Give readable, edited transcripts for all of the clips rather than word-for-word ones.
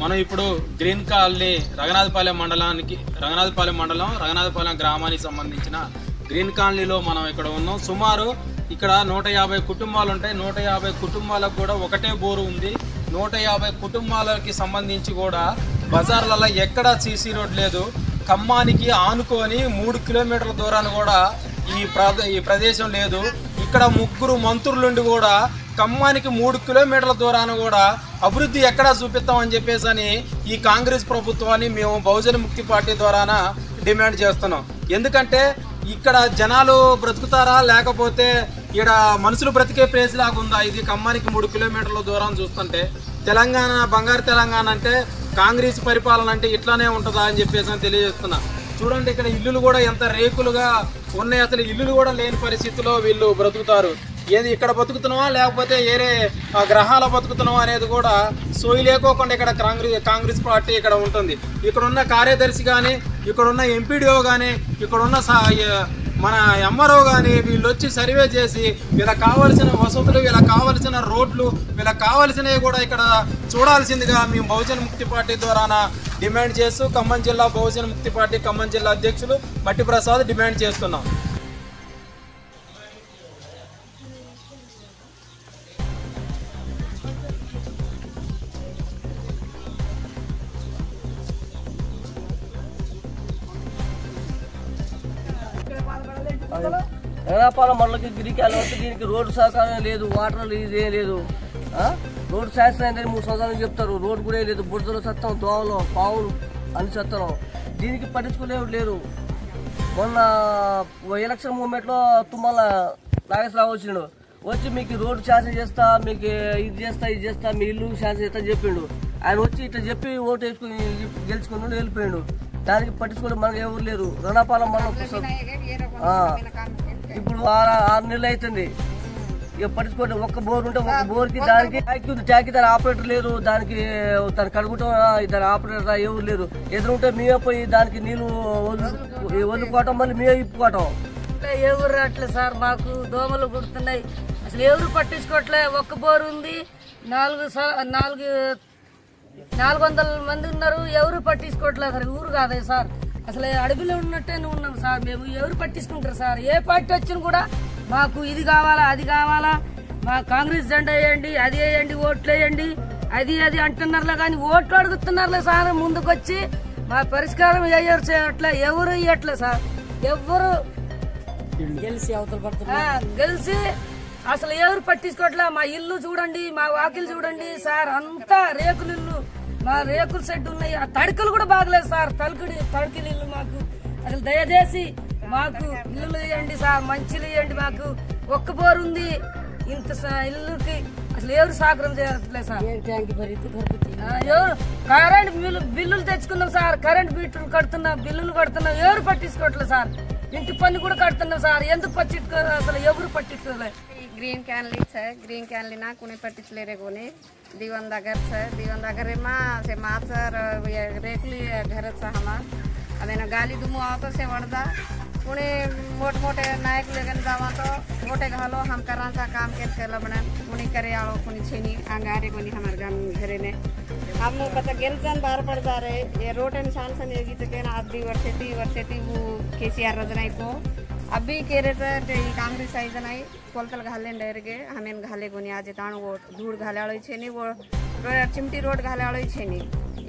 మనం ఇప్పుడు green colony Raghunathapalem మండలం రఘునాథపాలెం గ్రామానికి సంబంధించిన గ్రీన్ కాలనీలో మనం ఇక్కడ ఉన్నాం. సుమారు ఇక్కడ 150 కుటుంబాలు ఉంటాయి. 150 కుటుంబాలకు కూడా ఒకటే బోరు ఉంది. 150 కుటుంబాలకి సంబంధించి కూడా బజార్లలో ఎక్కడా సీసీ రోడ్ లేదు. ఖమ్మానికి ఆనుకొని 3 కిలోమీటర్ల దూరాన్ని కూడా ఈ ప్రదేశం లేదు. ఇక్కడ 3 మంత్రులుండి కూడా ఖమ్మానికి 3 కిలోమీటర్ల దూరాన్ని కూడా అభివృద్ధి ఎక్కడా చూపిస్తామని చెప్పేసి ఈ కాంగ్రెస్ ప్రభుత్వాన్ని మేము బహుజన ముక్తి పార్టీ ద్వారాన డిమాండ్ చేస్తున్నాం. ఎందుకంటే ఇక్కడ జనాలు బ్రతుకుతారా లేకపోతే ఇక్కడ మనుషులు బ్రతికే ప్లేస్ లాగా ఉందా? ఇది ఖమ్మానికి 3 కిలోమీటర్ల దూరం చూస్తుంటే తెలంగాణ బంగారు తెలంగాణ అంటే కాంగ్రెస్ పరిపాలన అంటే ఇట్లానే ఉంటుందా అని చెప్పేసి తెలియజేస్తున్నా. చూడండి ఇక్కడ ఇల్లులు కూడా ఎంత రేకులుగా ఉన్నాయి. అసలు ఇల్లులు కూడా లేని పరిస్థితిలో వీళ్ళు బ్రతుకుతారు. ఏది ఇక్కడ బతుకుతున్నావా లేకపోతే వేరే గ్రహాల బతుకుతున్నావా అనేది కూడా సోయి లేకోకుండా ఇక్కడ కాంగ్రెస్ పార్టీ ఇక్కడ ఉంటుంది. ఇక్కడున్న కార్యదర్శి కానీ, ఇక్కడున్న ఎంపీడీఓ కానీ, ఇక్కడున్న మన ఎంఆర్ఓ కానీ వీళ్ళు వచ్చి సర్వే చేసి వీళ్ళకి కావాల్సిన వసతులు, వీళ్ళకి కావాల్సిన రోడ్లు, వీళ్ళకి కావాల్సినవి కూడా ఇక్కడ చూడాల్సిందిగా మేము బహుజన ముక్తి పార్టీ ద్వారా డిమాండ్ చేస్తూ ఖమ్మం జిల్లా బహుజన ముక్తి పార్టీ ఖమ్మం జిల్లా అధ్యక్షులు మట్టి ప్రసాద్ డిమాండ్ చేస్తున్నాం. రఘునాథపాలెం మండలికి గిరికాయలు వస్తే దీనికి రోడ్డు సహకారం లేదు, వాటర్ ఇదే లేదు. రోడ్డు శాంక్షన్ అయిందని 3 సంవత్సరాలు చెప్తారు, రోడ్డు కూడా లేదు. బురదలు సత్తం, దోమలు, పావులు అని చెప్తాం. దీనికి పట్టించుకునేవి లేరు. మొన్న ఎలక్షన్ మూమెంట్లో తుమ్మల నాగేశ్వరరావు వచ్చిండు. వచ్చి మీకు రోడ్డు శాంక్షన్ చేస్తా, మీకు ఇది చేస్తా, మీ ఇల్లు శాంక్షన్ చేస్తా అని చెప్పిండు. ఆయన వచ్చి ఇట్లా చెప్పి ఓటు వేసుకుని గెలుచుకుని వెళ్ళిపోయాడు. దానికి పట్టించుకోవడం మనకు ఎవరు లేరు. రఘునాథపాలెం మండలం ఇప్పుడు 6 నెలలు అవుతుంది. ఇక పట్టించుకోండి. ఒక్క బోర్ ఉంటే ఒక్క బోర్కి దానికి ట్యాంక్ దాని ఆపరేటర్ లేరు. దానికి దాన్ని కడుగుతాం దాని ఆపరేటర్ ఎవరు లేరు. ఎదురుంటే మేమే పోయి దానికి నీళ్లు వదులుకోవటం, మళ్ళీ మేమే ఇప్పుకోవటం. ఎవరు అట్లే సార్, మాకు దోమలు గుర్తున్నాయి. అసలు ఎవరు పట్టించుకోవట్లే. ఒక్క బోర్ ఉంది, 400 మంది ఉన్నారు. ఎవరు పట్టించుకోవట్లేదు. అసలు ఊరు కాదే సార్, అసలు అడవిలో ఉన్నట్టే ఉన్నాం సార్. మేము ఎవరు పట్టించుకుంటారు సార్? ఏ పార్టీ వచ్చినా కూడా మాకు ఇది కావాలా, అది కావాలా, మా కాంగ్రెస్ జెండా వేయండి, అది వేయండి, ఓట్లు వేయండి, అది అంటున్నారులే కానీ ఓట్లు అడుగుతున్నారులే సార్. ముందుకొచ్చి మా పరిష్కారం ఎవరు చేయట్లే, ఎవరు ఇవ్వట్లే సార్. ఎవరు గెలిచి అసలు ఎవరు పట్టించుకోవట్లే. మా ఇల్లు చూడండి, మా వాకిలు చూడండి సార్, అంతా రేకులు ఇల్లు. మా రేకుల షెడ్ ఉన్నాయి, ఆ తడికలు కూడా బాగలేదు సార్. తడికలు ఇల్లు మాకు అసలు దయచేసి మాకు ఇల్లులు ఇవ్వండి సార్, మంచిలు ఇవ్వండి. మాకు ఒక్క బోరు ఉంది, ఇంత ఇల్లుకి అసలు ఎవరు సహకారం చేయట్లేదు సార్. ఎవరు కరెంట్ బిల్లులు తెచ్చుకున్నాం సార్, కరెంట్ బిల్లులు కడుతున్నాం, బిల్లులు కడుతున్నాం, ఎవరు పట్టించుకోవట్లేదు సార్. ఇంటి పన్ను కూడా కడుతున్నాం సార్, ఎందుకు పట్టించుకోరు? అసలు ఎవరు పట్టించుకోలేదు. ग्रीन कैनली है, ग्रीन कैनली ना कुने पट्टिंचले रे कोने दीवन दगर मा से माचर रेकली घर हमा अदेना गाली दुमु आवतो से वडदा कुने मोटे नायक लेगन जावा तो मोटे घालो हम करांचा काम केला बना कुनी करे आलो कुनी छेनी अंगारे कोनी हमार गाम घरे ने हम पता गेलजन बार पड़ जा रहे ये रोड एंड शांसन योगी तो केना आदि वर्षे ती वो केसीआर रजनाई को अभी केरे तर कांग्रेस आई जनाई कोलतल घाले डरगे हमें घाले कोनी आज ताण वो धूड़ घाले आलो छेनी वो चिमटी रोड घाले आलो छेनी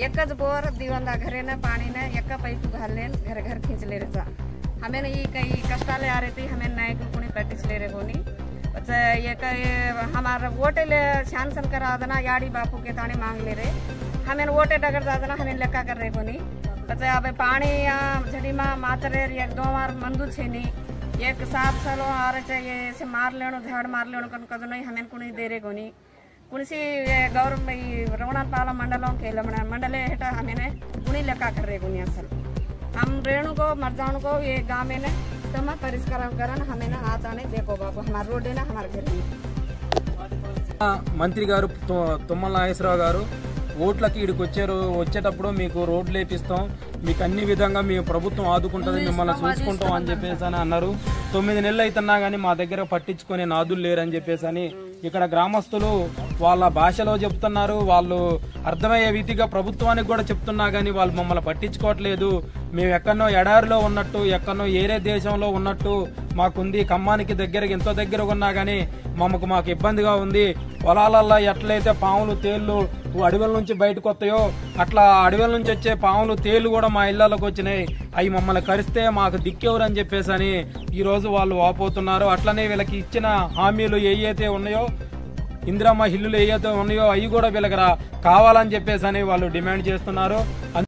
एकच बोर दिवंदा घरे न पानी न एक पाइप घाले घर घर खींच ले रे हमें ये कई कष्टाले आ रही थी हमें नायक कोनी प्रैक्टिस ले रे कोनी अच्छा ये हमारा वोटे ले शांसन करा देना याड़ी बापू के ताने मांग ले रे हमें वोटे डगर जाना हमें लेका कर रहे कोनी अच्छा अब पानी झड़ी माँ माचरे एक 2 बार मंदू छेनी एक 7 सालों आ रहे चाहिए ऐसे मार लेनो झाड़ मार लेनो कद नहीं हमें कुणी दे रे कोनी कुणसी गवर्नमेंट रघुनाथपालెం मंडलों के मंडले हेटा हमें कुणी लेका कर रहे कोनी असल हम रेणु को मरजाणु को ये गाँव में ने तम परिष्कार करन हमें आता नहीं देखो बाबू हमारे रोड है ना हमारे घर में మంత్రి గారు తుమ్మల నాగేశ్వరరావు గారు ఓట్లకి ఇక్కడికి వచ్చారు. వచ్చేటప్పుడు మీకు రోడ్లు వేపిస్తాం, మీకు అన్ని విధంగా మేము ప్రభుత్వం ఆదుకుంటుంది, మిమ్మల్ని చూసుకుంటాం అని చెప్పేసి అని అన్నారు. 9 నెలలు అవుతున్నా కానీ మా దగ్గర పట్టించుకునే నాదులు లేరని చెప్పేసి అని ఇక్కడ గ్రామస్తులు వాళ్ళ భాషలో చెప్తున్నారు, వాళ్ళు అర్థమయ్యే రీతిగా ప్రభుత్వానికి కూడా చెప్తున్నా కానీ వాళ్ళు మమ్మల్ని పట్టించుకోవట్లేదు. మేము ఎక్కడనో ఎడారిలో ఉన్నట్టు, ఎక్కడనో ఏరే దేశంలో ఉన్నట్టు మాకుంది. ఖమ్మానికి దగ్గరకి ఎంతో దగ్గరగా ఉన్నా కానీ మాకు ఇబ్బందిగా ఉంది. పొలాలల్లో ఎట్లయితే పాములు తేళ్లు అడవుల నుంచి బయటకు వస్తాయో అట్లా అడవుల నుంచి వచ్చే పాములు తేళ్లు కూడా మా ఇళ్లలోకి వచ్చినాయి. అవి మమ్మల్ని కరిస్తే మాకు దిక్కెవరు అని చెప్పేసి అని ఈరోజు వాళ్ళు వాపోతున్నారు. అట్లనే వీళ్ళకి ఇచ్చిన హామీలు ఏవైతే ఉన్నాయో, ఇందిరమ్మ ఇల్లులు ఏవైతే ఉన్నాయో అవి కూడా వీళ్ళకి కావాలని చెప్పేసి అని వాళ్ళు డిమాండ్ చేస్తున్నారు.